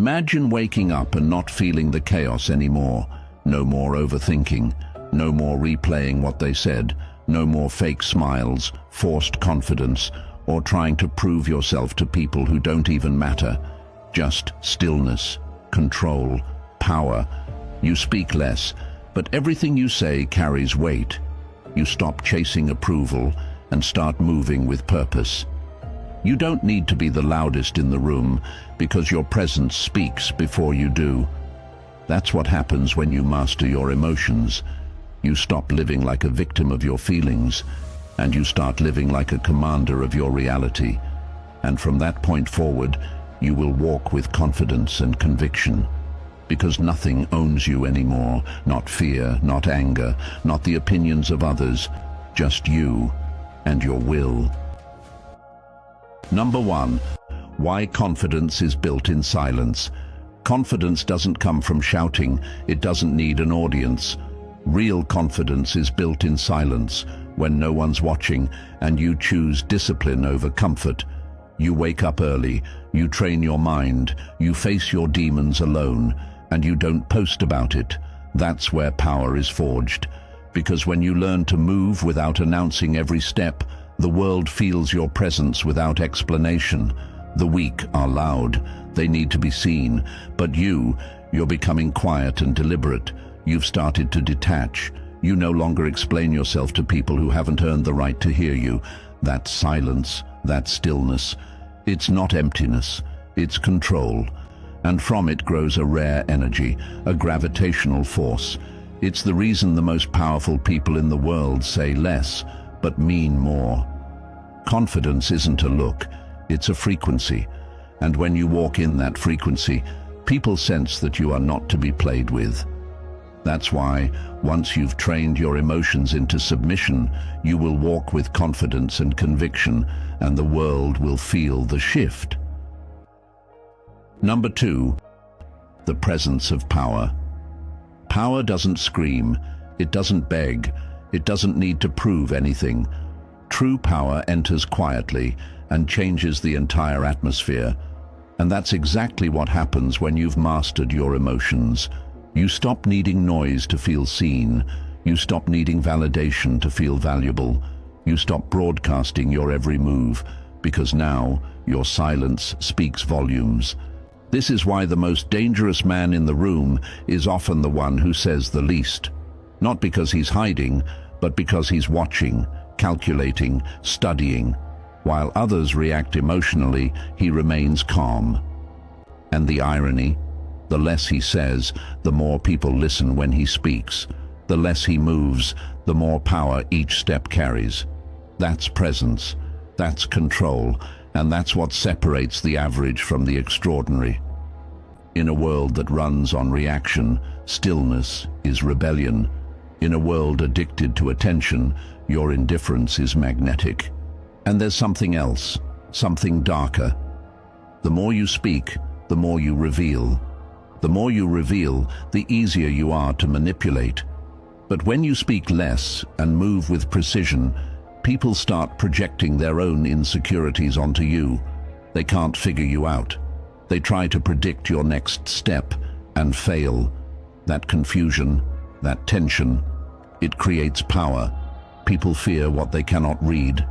Imagine waking up and not feeling the chaos anymore. No more overthinking, no more replaying what they said, no more fake smiles, forced confidence, or trying to prove yourself to people who don't even matter. Just stillness, control, power. You speak less, but everything you say carries weight. You stop chasing approval and start moving with purpose. You don't need to be the loudest in the room because your presence speaks before you do. That's what happens when you master your emotions. You stop living like a victim of your feelings, and you start living like a commander of your reality. And from that point forward, you will walk with confidence and conviction, because nothing owns you anymore, not fear, not anger, not the opinions of others, just you and your will. Number 1, why confidence is built in silence. Confidence doesn't come from shouting, it doesn't need an audience. Real confidence is built in silence, when no one's watching, and you choose discipline over comfort. You wake up early, you train your mind, you face your demons alone, and you don't post about it. That's where power is forged. Because when you learn to move without announcing every step, the world feels your presence without explanation. The weak are loud, they need to be seen, but you're becoming quiet and deliberate. You've started to detach. You no longer explain yourself to people who haven't earned the right to hear you. That silence, that stillness, it's not emptiness, it's control. And from it grows a rare energy, a gravitational force. It's the reason the most powerful people in the world say less, but mean more. Confidence isn't a look, it's a frequency. And when you walk in that frequency, people sense that you are not to be played with. That's why, once you've trained your emotions into submission, you will walk with confidence and conviction, and the world will feel the shift. Number 2, the presence of power. Power doesn't scream, it doesn't beg, it doesn't need to prove anything. True power enters quietly and changes the entire atmosphere. And that's exactly what happens when you've mastered your emotions. You stop needing noise to feel seen. You stop needing validation to feel valuable. You stop broadcasting your every move, because now your silence speaks volumes. This is why the most dangerous man in the room is often the one who says the least. Not because he's hiding, but because he's watching, calculating, studying. While others react emotionally, he remains calm. And the irony? The less he says, the more people listen when he speaks. The less he moves, the more power each step carries. That's presence, that's control, and that's what separates the average from the extraordinary. In a world that runs on reaction, stillness is rebellion. In a world addicted to attention, your indifference is magnetic. And there's something else, something darker. The more you speak, the more you reveal. The more you reveal, the easier you are to manipulate. But when you speak less and move with precision, people start projecting their own insecurities onto you. They can't figure you out. They try to predict your next step and fail. That confusion, that tension, it creates power. People fear what they cannot read.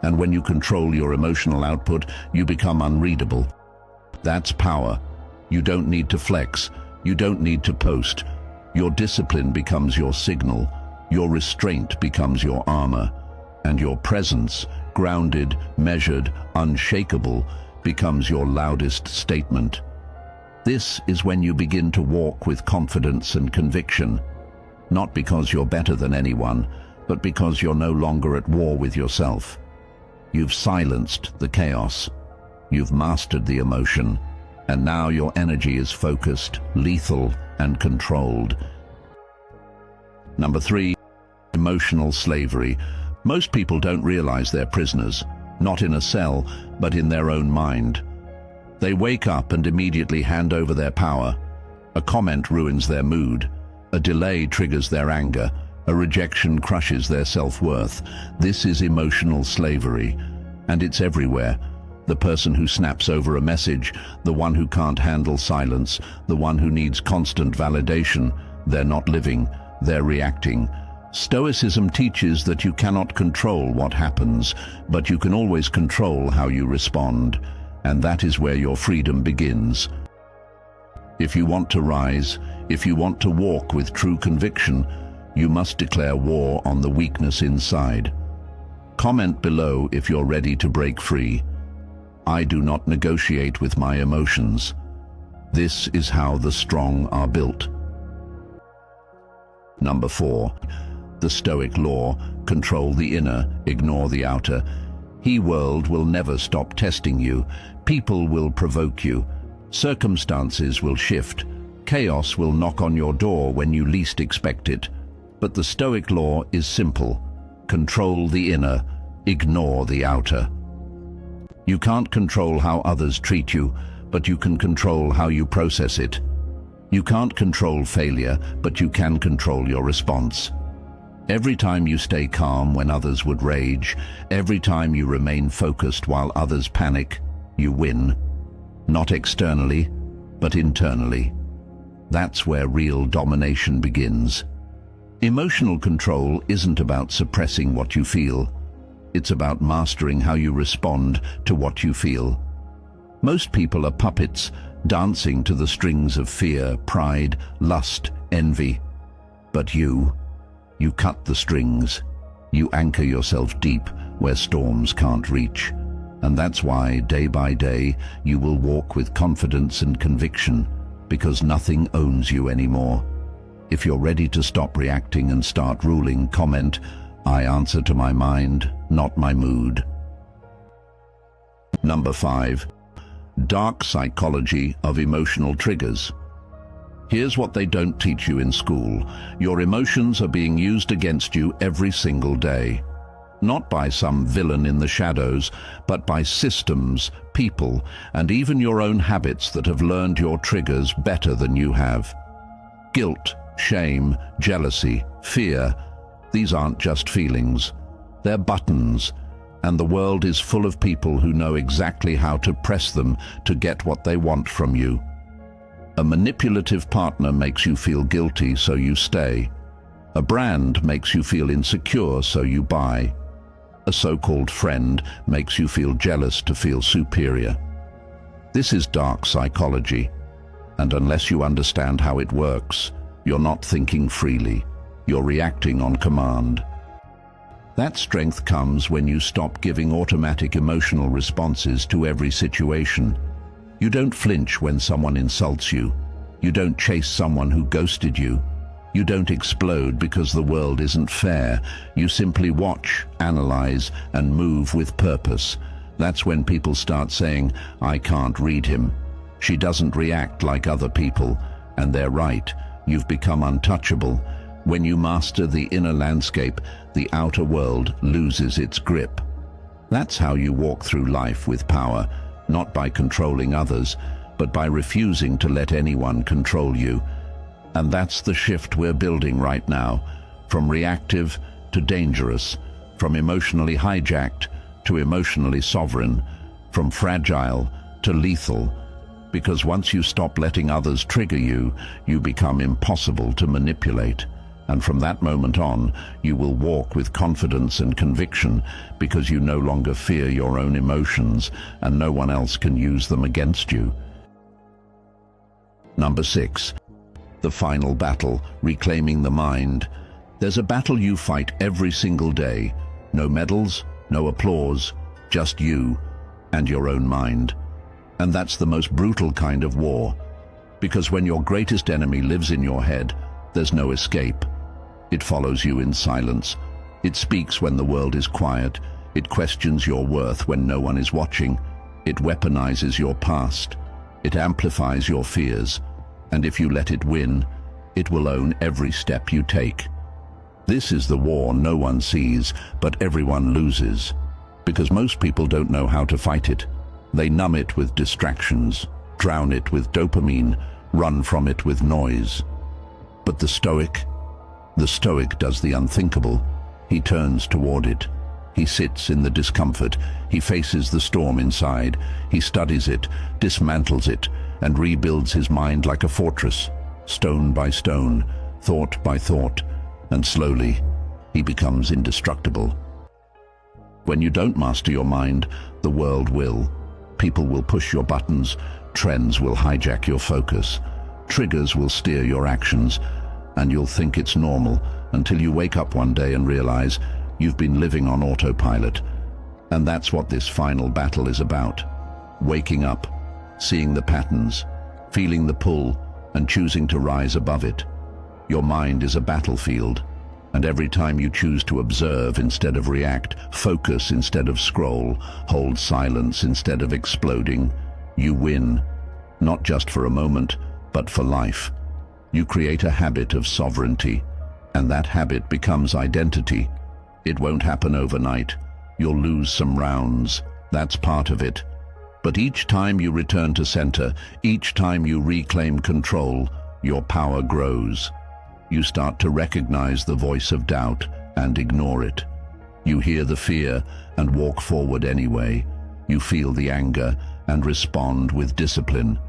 And when you control your emotional output, you become unreadable. That's power. You don't need to flex. You don't need to post. Your discipline becomes your signal. Your restraint becomes your armor. And your presence, grounded, measured, unshakable, becomes your loudest statement. This is when you begin to walk with confidence and conviction. Not because you're better than anyone, but because you're no longer at war with yourself. You've silenced the chaos. You've mastered the emotion. And now your energy is focused, lethal, and controlled. Number 3, emotional slavery. Most people don't realize they're prisoners, not in a cell, but in their own mind. They wake up and immediately hand over their power. A comment ruins their mood. A delay triggers their anger. A rejection crushes their self-worth. This is emotional slavery, and it's everywhere. The person who snaps over a message, the one who can't handle silence, the one who needs constant validation, they're not living, they're reacting. Stoicism teaches that you cannot control what happens, but you can always control how you respond, and that is where your freedom begins. If you want to rise, if you want to walk with true conviction, you must declare war on the weakness inside. Comment below if you're ready to break free. I do not negotiate with my emotions. This is how the strong are built. Number 4. The Stoic law: control the inner, ignore the outer. He world will never stop testing you. People will provoke you. Circumstances will shift. Chaos will knock on your door when you least expect it. But the Stoic law is simple. Control the inner, ignore the outer. You can't control how others treat you, but you can control how you process it. You can't control failure, but you can control your response. Every time you stay calm when others would rage, every time you remain focused while others panic, you win. Not externally, but internally. That's where real domination begins. Emotional control isn't about suppressing what you feel. It's about mastering how you respond to what you feel. Most people are puppets, dancing to the strings of fear, pride, lust, envy. But you cut the strings. You anchor yourself deep where storms can't reach. And that's why, day by day, you will walk with confidence and conviction, because nothing owns you anymore. If you're ready to stop reacting and start ruling, comment, "I answer to my mind, not my mood." Number 5. Dark psychology of emotional triggers. Here's what they don't teach you in school. Your emotions are being used against you every single day. Not by some villain in the shadows, but by systems, people, and even your own habits that have learned your triggers better than you have. Guilt, shame, jealousy, fear, these aren't just feelings. They're buttons, and the world is full of people who know exactly how to press them to get what they want from you. A manipulative partner makes you feel guilty, so you stay. A brand makes you feel insecure, so you buy. A so-called friend makes you feel jealous to feel superior. This is dark psychology, and unless you understand how it works, you're not thinking freely. You're reacting on command. That strength comes when you stop giving automatic emotional responses to every situation. You don't flinch when someone insults you. You don't chase someone who ghosted you. You don't explode because the world isn't fair. You simply watch, analyze, and move with purpose. That's when people start saying, "I can't read him. She doesn't react like other people." And they're right. You've become untouchable. When you master the inner landscape, the outer world loses its grip. That's how you walk through life with power, not by controlling others, but by refusing to let anyone control you. And that's the shift we're building right now, from reactive to dangerous, from emotionally hijacked to emotionally sovereign, from fragile to lethal. Because once you stop letting others trigger you, you become impossible to manipulate. And from that moment on, you will walk with confidence and conviction, because you no longer fear your own emotions, and no one else can use them against you. Number 6. The final battle, reclaiming the mind. There's a battle you fight every single day. No medals, no applause, just you and your own mind. And that's the most brutal kind of war, because when your greatest enemy lives in your head, there's no escape. It follows you in silence. It speaks when the world is quiet. It questions your worth when no one is watching. It weaponizes your past. It amplifies your fears. And if you let it win, it will own every step you take. This is the war no one sees, but everyone loses. Because most people don't know how to fight it. They numb it with distractions, drown it with dopamine, run from it with noise. But the Stoic does the unthinkable. He turns toward it. He sits in the discomfort. He faces the storm inside. He studies it, dismantles it, and rebuilds his mind like a fortress, stone by stone, thought by thought, and slowly he becomes indestructible. When you don't master your mind, the world will. People will push your buttons, trends will hijack your focus, triggers will steer your actions, and you'll think it's normal until you wake up one day and realize you've been living on autopilot. And that's what this final battle is about. Waking up, seeing the patterns, feeling the pull, and choosing to rise above it. Your mind is a battlefield, and every time you choose to observe instead of react, focus instead of scroll, hold silence instead of exploding, you win, not just for a moment, but for life. You create a habit of sovereignty, and that habit becomes identity. It won't happen overnight. You'll lose some rounds. That's part of it. But each time you return to center, each time you reclaim control, your power grows. You start to recognize the voice of doubt and ignore it. You hear the fear and walk forward anyway. You feel the anger and respond with discipline.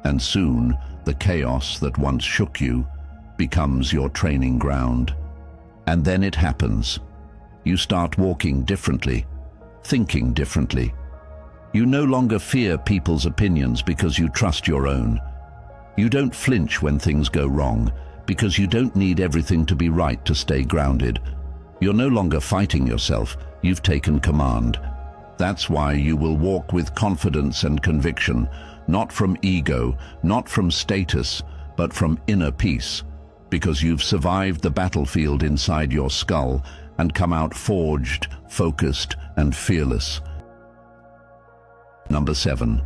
And soon, the chaos that once shook you becomes your training ground. And then it happens. You start walking differently, thinking differently. You no longer fear people's opinions because you trust your own. You don't flinch when things go wrong because you don't need everything to be right to stay grounded. You're no longer fighting yourself, you've taken command. That's why you will walk with confidence and conviction, not from ego, not from status, but from inner peace, because you've survived the battlefield inside your skull and come out forged, focused, and fearless. Number 7.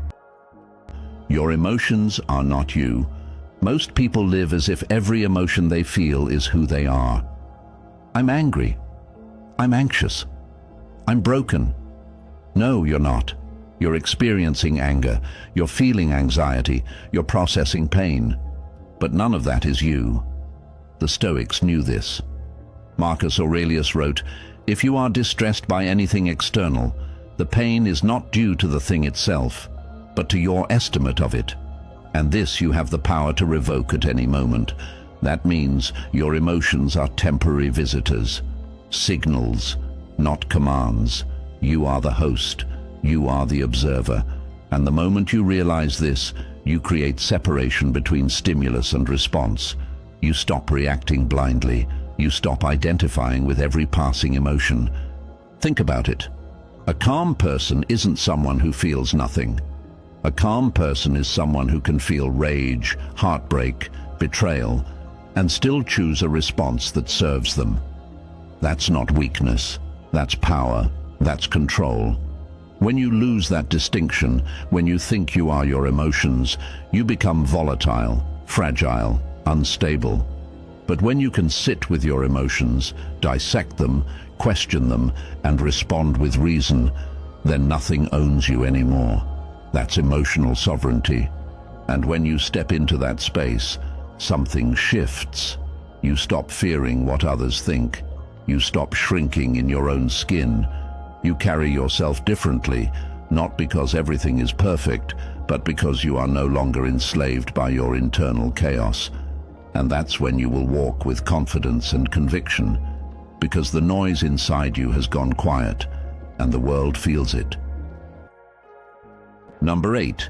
Your emotions are not you. Most people live as if every emotion they feel is who they are. I'm angry. I'm anxious. I'm broken. No, you're not. You're experiencing anger. You're feeling anxiety. You're processing pain. But none of that is you. The Stoics knew this. Marcus Aurelius wrote, "If you are distressed by anything external, the pain is not due to the thing itself, but to your estimate of it. And this you have the power to revoke at any moment. That means your emotions are temporary visitors, signals, not commands. You are the host, you are the observer. And the moment you realize this, you create separation between stimulus and response. You stop reacting blindly. You stop identifying with every passing emotion. Think about it. A calm person isn't someone who feels nothing. A calm person is someone who can feel rage, heartbreak, betrayal, and still choose a response that serves them. That's not weakness. That's power. That's control. When you lose that distinction, when you think you are your emotions, you become volatile, fragile, unstable. But when you can sit with your emotions, dissect them, question them, and respond with reason, then nothing owns you anymore. That's emotional sovereignty. And when you step into that space, something shifts. You stop fearing what others think. You stop shrinking in your own skin. You carry yourself differently, not because everything is perfect, but because you are no longer enslaved by your internal chaos. And that's when you will walk with confidence and conviction, because the noise inside you has gone quiet, and the world feels it. Number 8.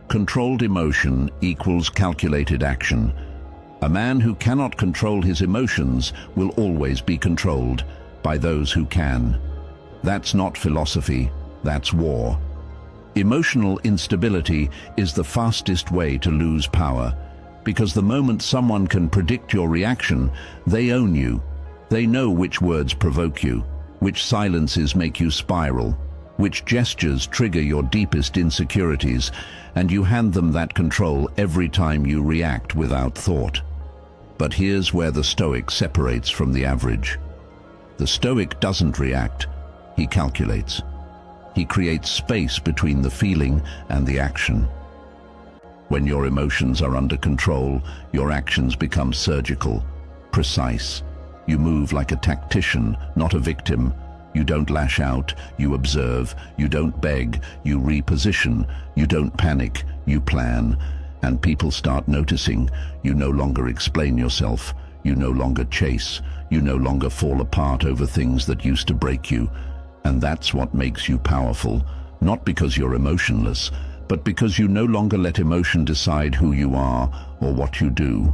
Controlled emotion equals calculated action. A man who cannot control his emotions will always be controlled by those who can. That's not philosophy, that's war. Emotional instability is the fastest way to lose power, because the moment someone can predict your reaction, they own you. They know which words provoke you, which silences make you spiral, which gestures trigger your deepest insecurities, and you hand them that control every time you react without thought. But here's where the Stoic separates from the average. The Stoic doesn't react, he calculates. He creates space between the feeling and the action. When your emotions are under control, your actions become surgical, precise. You move like a tactician, not a victim. You don't lash out, you observe. You don't beg, you reposition. You don't panic, you plan. And people start noticing. You no longer explain yourself. You no longer chase. You no longer fall apart over things that used to break you. And that's what makes you powerful. Not because you're emotionless, but because you no longer let emotion decide who you are or what you do.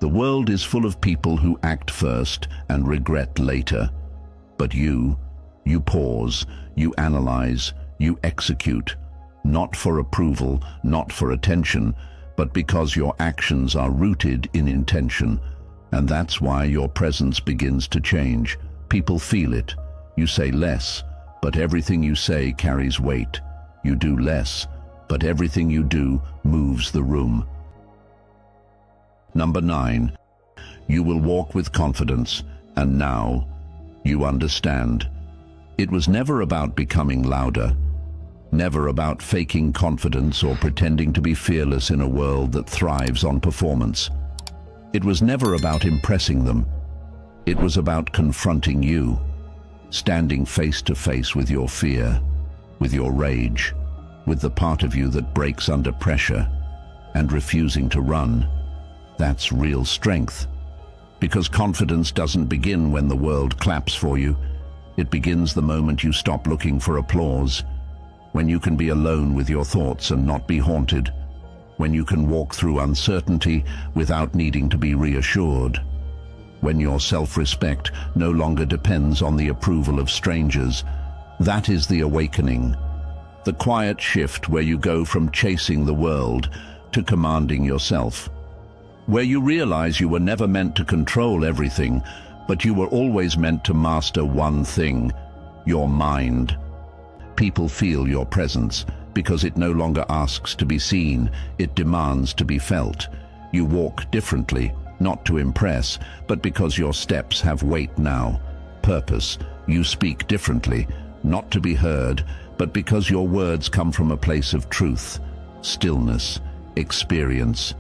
The world is full of people who act first and regret later. But you pause, you analyze, you execute. Not for approval, not for attention, but because your actions are rooted in intention. And that's why your presence begins to change. People feel it. You say less, but everything you say carries weight. You do less, but everything you do moves the room. Number 9. You will walk with confidence, and now you understand. It was never about becoming louder, never about faking confidence or pretending to be fearless in a world that thrives on performance. It was never about impressing them. It was about confronting you, standing face to face with your fear, with your rage, with the part of you that breaks under pressure, and refusing to run. That's real strength. Because confidence doesn't begin when the world claps for you. It begins the moment you stop looking for applause, when you can be alone with your thoughts and not be haunted, when you can walk through uncertainty without needing to be reassured, when your self-respect no longer depends on the approval of strangers. That is the awakening, the quiet shift where you go from chasing the world to commanding yourself, where you realize you were never meant to control everything, but you were always meant to master one thing: your mind. People feel your presence because it no longer asks to be seen, it demands to be felt. You walk differently, not to impress, but because your steps have weight now, purpose. You speak differently, not to be heard, but because your words come from a place of truth, stillness, experience.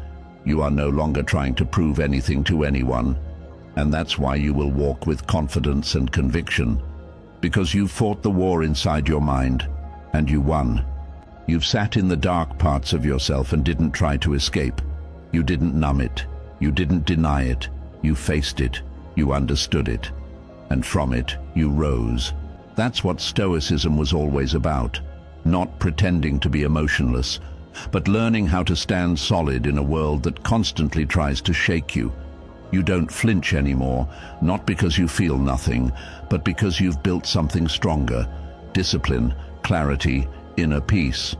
You are no longer trying to prove anything to anyone, and that's why you will walk with confidence and conviction, because you've fought the war inside your mind, and you won. You've sat in the dark parts of yourself and didn't try to escape. You didn't numb it. You didn't deny it. You faced it. You understood it. And from it, you rose. That's what Stoicism was always about. Not pretending to be emotionless, but learning how to stand solid in a world that constantly tries to shake you. You don't flinch anymore, not because you feel nothing, but because you've built something stronger: discipline, clarity, inner peace.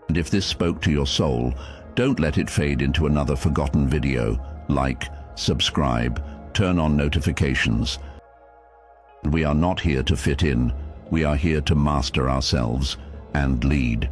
And if this spoke to your soul, don't let it fade into another forgotten video. Like, subscribe, turn on notifications. We are not here to fit in. We are here to master ourselves and lead.